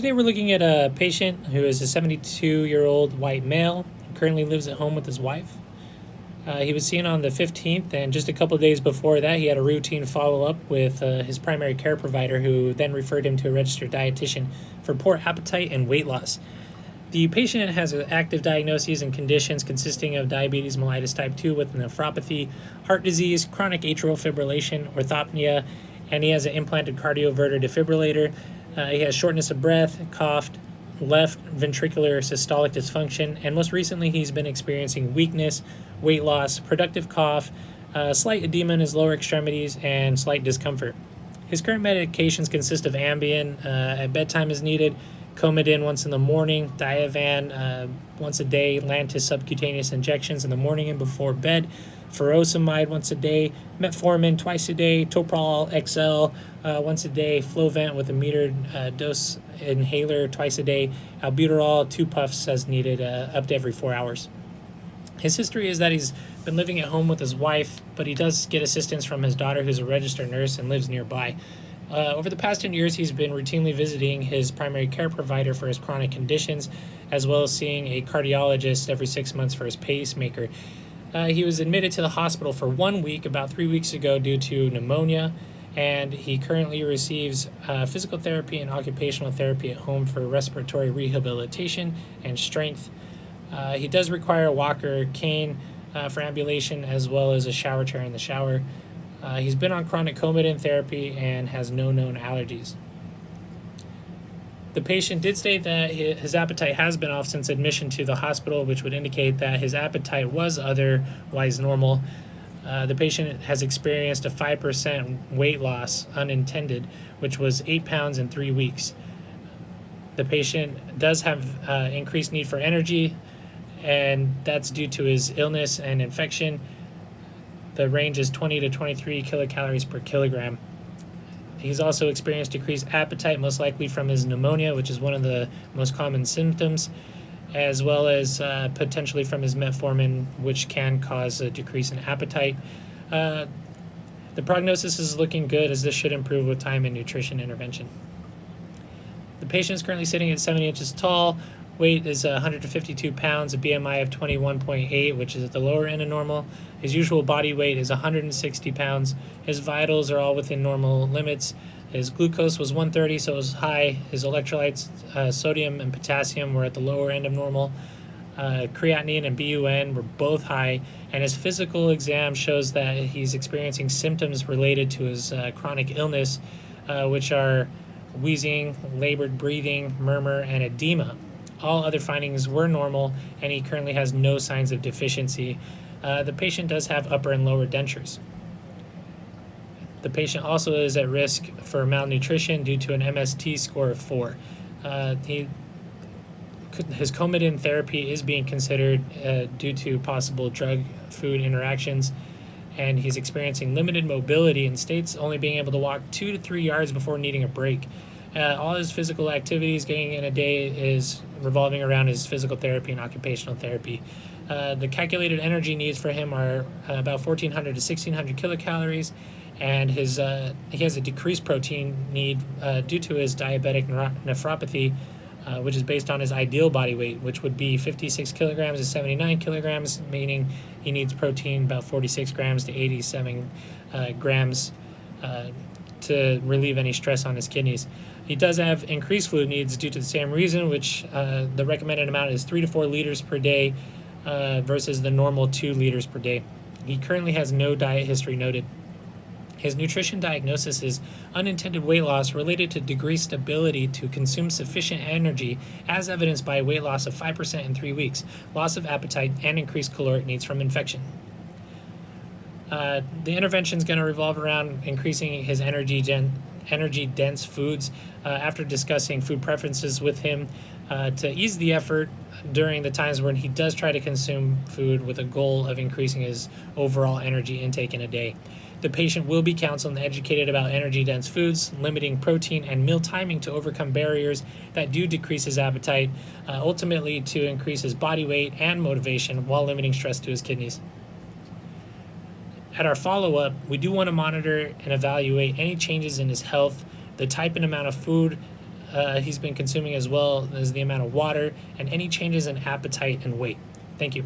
Today we're looking at a patient who is a 72-year-old white male who currently lives at home with his wife. He was seen on the 15th, and just a couple of days before that, he had a routine follow-up with his primary care provider, who then referred him to a registered dietitian for poor appetite and weight loss. The patient has active diagnoses and conditions consisting of diabetes mellitus type 2 with nephropathy, heart disease, chronic atrial fibrillation, orthopnea, and he has an implanted cardioverter defibrillator. He has shortness of breath, coughed, left ventricular systolic dysfunction, and most recently he's been experiencing weakness, weight loss, productive cough, slight edema in his lower extremities, and slight discomfort. His current medications consist of Ambien at bedtime as needed, Coumadin once in the morning, Diavan once a day, Lantus subcutaneous injections in the morning and before bed, furosemide once a day, metformin twice a day, Toprol XL once a day, Flovent with a metered dose inhaler twice a day, albuterol 2 puffs as needed up to every 4 hours. His history is that he's been living at home with his wife, but he does get assistance from his daughter, who's a registered nurse and lives nearby. Over the past 10 years, he's been routinely visiting his primary care provider for his chronic conditions, as well as seeing a cardiologist every 6 months for his pacemaker. He was admitted to the hospital for 1 week about 3 weeks ago due to pneumonia, and he currently receives physical therapy and occupational therapy at home for respiratory rehabilitation and strength. He does require a walker, cane for ambulation, as well as a shower chair in the shower. He's been on chronic Coumadin therapy and has no known allergies. The patient did state that his appetite has been off since admission to the hospital, which would indicate that his appetite was otherwise normal. The patient has experienced a 5% weight loss unintended, which was 8 pounds in 3 weeks. The patient does have increased need for energy, and that's due to his illness and infection. The range is 20 to 23 kilocalories per kilogram. He's also experienced decreased appetite, most likely from his pneumonia, which is one of the most common symptoms, as well as potentially from his metformin, which can cause a decrease in appetite. The prognosis is looking good, as this should improve with time and nutrition intervention. The patient is currently sitting at 70 inches tall. Weight is 152 pounds, a BMI of 21.8, which is at the lower end of normal. His usual body weight is 160 pounds. His vitals are all within normal limits. His glucose was 130, so it was high. His electrolytes, sodium and potassium, were at the lower end of normal. Creatinine and BUN were both high, and his physical exam shows that he's experiencing symptoms related to his chronic illness, which are wheezing, labored breathing, murmur, and edema. All other findings were normal, and he currently has no signs of deficiency. The patient does have upper and lower dentures. The patient also is at risk for malnutrition due to an MST score of 4. His Coumadin therapy is being considered due to possible drug-food interactions, and he's experiencing limited mobility and states only being able to walk 2 to 3 yards before needing a break. All his physical activities getting in a day is revolving around his physical therapy and occupational therapy. The calculated energy needs for him are about 1,400 to 1,600 kilocalories, and he has a decreased protein need due to his diabetic nephropathy, which is based on his ideal body weight, which would be 56 kilograms to 79 kilograms, meaning he needs protein about 46 grams to 87 grams to relieve any stress on his kidneys. He does have increased fluid needs due to the same reason, which the recommended amount is 3 to 4 liters per day versus the normal 2 liters per day. He currently has no diet history noted. His nutrition diagnosis is unintended weight loss related to decreased ability to consume sufficient energy, as evidenced by weight loss of 5% in 3 weeks, loss of appetite, and increased caloric needs from infection. The intervention is going to revolve around increasing his energy-dense foods after discussing food preferences with him to ease the effort during the times when he does try to consume food with a goal of increasing his overall energy intake in a day. The patient will be counseled and educated about energy-dense foods, limiting protein and meal timing to overcome barriers that do decrease his appetite, ultimately to increase his body weight and motivation while limiting stress to his kidneys. At our follow-up, we do want to monitor and evaluate any changes in his health, the type and amount of food he's been consuming, as well as the amount of water and any changes in appetite and weight. Thank you.